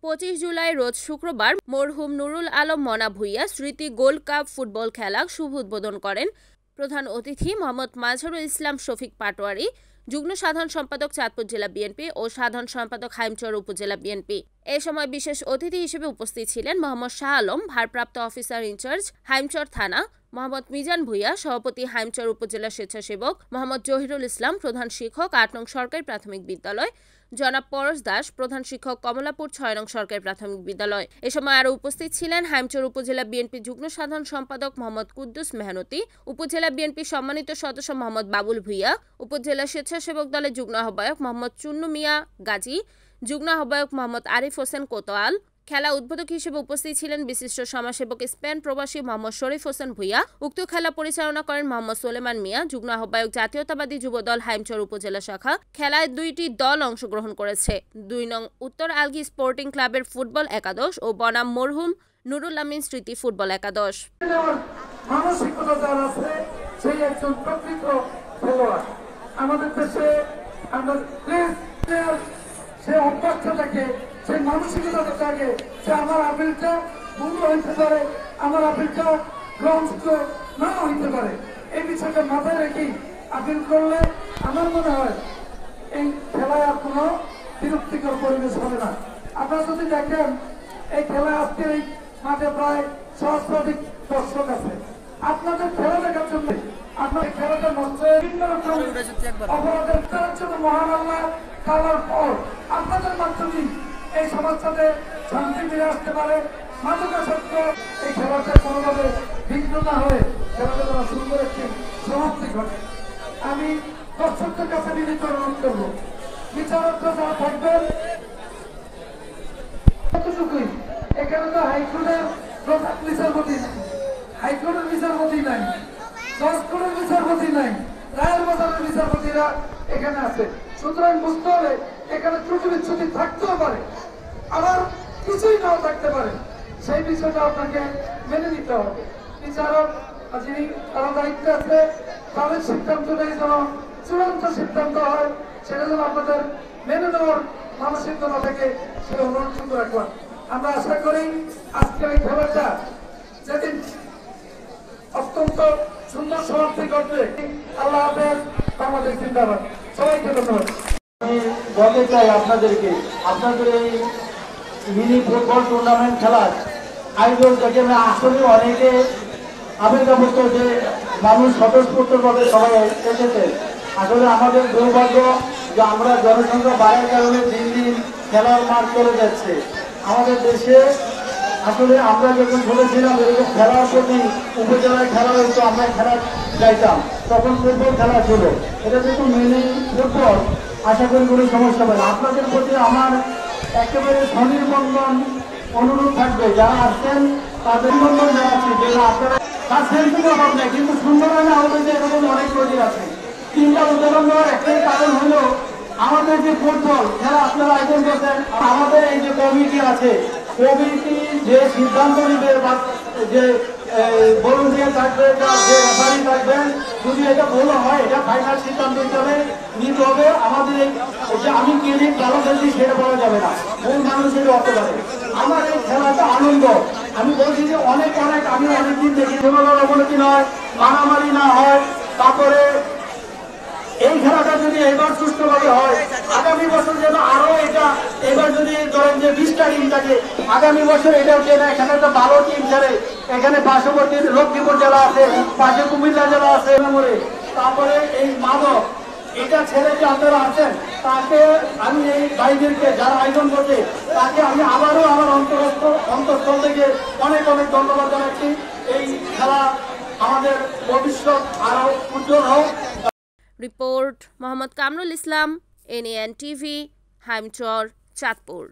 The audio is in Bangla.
25 জুলাই রোজ শুক্রবার মরহুম নুরুল আলম মনা ভূঁইয়া স্মৃতি গোল্ড কাপ ফুটবল খেলা শুভ উদ্বোধন করেন প্রধান অতিথি মোহাম্মদ মাজহারুল ইসলাম শফিক পাটোয়ারি, যুগ্ম সাধারণ সম্পাদক চাঁদপুর জেলা বিএনপি ও সাধারণ সম্পাদক হাইমচর উপজেলা বিএনপি। এ সময় বিশেষ অতিথি হিসেবে উপস্থিত ছিলেন মোহাম্মদ শাহ আলম, ভারপ্রাপ্ত অফিসার ইনচার্জ হাইমচর থানা, মোহাম্মদ মিজান ভূঁইয়া, সভাপতি হাইমচর উপজেলা স্বেচ্ছাসেবক, মোহাম্মদ জহিরুল ইসলাম, প্রধান শিক্ষক ৮ নং সরকারি প্রাথমিক বিদ্যালয়, জনাব পরশ দাস, প্রধান শিক্ষক কমলাপুর ৬ নং সরকারি প্রাথমিক বিদ্যালয়। এ সময় আরও উপস্থিত ছিলেন হাইমচর উপজেলা বিএনপি যুগ্ম সাধারণ সম্পাদক মোহাম্মদ কুদ্দুস মেহনতি, উপজেলা বিএনপি সম্মানিত সদস্য মোহাম্মদ বাবুল ভূঁইয়া, উপজেলা স্বেচ্ছাসেবক দলের যুগ্ম আহ্বায়ক মোহাম্মদ চুন্নু মিয়া গাজী, যুগ্ম আহ্বায়ক মোহাম্মদ আরিফ হোসেন কোতোয়াল। খেলা উদ্বোধক হিসেবে উপস্থিত ছিলেন বিশিষ্ট সমাজসেবক স্পেন প্রবাসী মোহাম্মদ শরীফ হোসেন ভূঁইয়া। উক্ত খেলা পরিচালনা করেন মোহাম্মদ সোলেমান মিয়া, যুগ্ম আহ্বায়ক জাতীয়তাবাদী যুবদল হাইমচর উপজেলা শাখা। খেলায় ২টি দল অংশগ্রহণ করেছে। ২ নং উত্তর আলগী স্পোর্টিং ক্লাবের ফুটবল একাদশ ও বনাম মরহুম নুরুল আমিন স্মৃতি ফুটবল একাদশ। আমাদের দেশে সে অভ্যস্তটাকে, সেই মানসিকতাটাকে, সে আমার আপিলটা ভুল হইতে পারে, আমার আপিলটা গ্রহণযোগ্য না হইতে পারে, এই বিষয়টা মাথায় রেখে আপিল করলে আমার মনে হয় এই খেলায় আর কোনো বিরক্তিকর পরিবেশ হবে না। আপনারা যদি দেখেন এই খেলায় আজকে এই মাঠে প্রায় সহস্রাধিক দর্শক আছে। আপনাদের খেলা দেখার জন্য আপনার খেলাটা নষ্ট বিভিন্ন রকম অপরাধের জন্য মহান আল্লাহ কালার পর আপনাদের মাধ্যমে এই সমাজটাতে শান্তি ফিরে আসতে পারে। মাদকাসক্ত এই খেলাটা কোনোভাবে বিঘ্ন না হয়ে খেলাটা যেন সুন্দর একটি সমাপ্তি ঘটে। আমি দর্শকদের কাছে বিনীত অনুরোধ করবো, বিচারকরা যারা থাকবেন কতটুকুই, এখানে তো হাইকোর্টের প্রধান বিচারপতি নাই, হাইকোর্টের বিচারপতি নাই, জজ কোর্টের বিচারপতি নাই, রায়ের বাজারের বিচারপতিরা এখানে আছে। সুতরাং বুঝতে হবে এখানে ত্রুটি বিচ্ছুতি থাকতেও পারে, আবার কিছুই নাও থাকতে পারে। সেই বিষয়টা আপনাকে মেনে নিতে হবে। বিচারক যিনি তারা দায়িত্বে আছে, তাদের সিদ্ধান্তটাই যেন চূড়ান্ত সিদ্ধান্ত হয়, সেটা যেন আপনাদের মেনে নেওয়ার মানসিকতা থেকে সে অনুরোধ রাখলাম। আমরা আশা করি আজকের এই খেলাটা যেদিন অত্যন্ত সুন্দর সমাপ্তি ঘটবে। আল্লাহ হাফেজ, বাংলাদেশ জিন্দাবাদ। সবাইকে ধন্যবাদ। আমি বলতে চাই আপনাদেরকে, আপনাদের এই মিনি ফুটবল টুর্নামেন্ট খেলার আয়োজন দেখে আসলে অনেকে আবেদনপত্র যে মানুষ স্বতঃস্ফূর্তভাবে সবাই এসেছে। আসলে আমাদের দুর্ভাগ্য যে আমরা জনসংখ্যা বাড়ার কারণে দিন দিন খেলার মাঠ চলে যাচ্ছে আমাদের দেশে। আসলে আমরা যখন বলেছিলাম এরকম খেলার প্রতি উপজেলায় খেলা হইতো, আমরা খেলা যাইতাম, তখন ফুটবল খেলা ছিল। এটা যেহেতু মিনি ফুটবল, আশা করি কোনো সমস্যা হবে না। আপনাদের প্রতি আমার একেবারে স্বনির্বন্ধন অনুরোধ থাকবে, যারা আসছেন তাদের বন্ধন জানাচ্ছি যে আপনারা তার সেন্সির অভাব নেই, কিন্তু সুন্দরবনে আমাদের যে এরকম অনেক নদী আছে। 3টা উদাহরণ দেওয়ার একটাই কারণ হলো আমাদের যে ফুটবল খেলা আপনারা আয়োজন করছেন, আমাদের এই যে কমিটি আছে, কমিটি যে সিদ্ধান্ত নিবে বা যে ভলান্টিয়ার থাকবে, যে রেফারি থাকবেন, যদি এটা বলা হয় এটা ফাইনাল সিদ্ধান্ত হিসাবে নিতে হবে। আমাদের এই যে আমি ক্লিনিক ভালো খেলছি সেটা বলা যাবে না, মূল মানুষ এটা হতে পারে। আমার এই খেলাটা আনন্দ, আমি বলছি যে অনেক আমি অনেকদিন দেখি অবনতি নয়, মারামারি না হয়। তারপরে এই খেলাটা যদি এবার সুষ্ঠুভাবে হয়, আগামী বছর যেন আরো এটা, এবার যদি ধরেন যে 20টা টিম থাকে, আগামী বছর এটাও যেন এখানে একটা ভালো টিম ছেড়ে, এখানে পার্শ্ববর্তী লক্ষ্মীপুর জেলা আছে, পাশে কুমিল্লা জেলা আছে, তারপরে এই মাদক এটা ছেড়ে যে আপনারা আছেন, তাকে আমি এই ভাইদেরকে যারা আয়োজন করছে তাকে আমি আবারও আমার অন্তঃস্থল থেকে অনেক অনেক ধন্যবাদ জানাচ্ছি। এই খেলা আমাদের ভবিষ্যৎ আরো উজ্জ্বল হোক। Report Mohammad Kamrul Islam, NAN TV, Haimchar, Chandpur.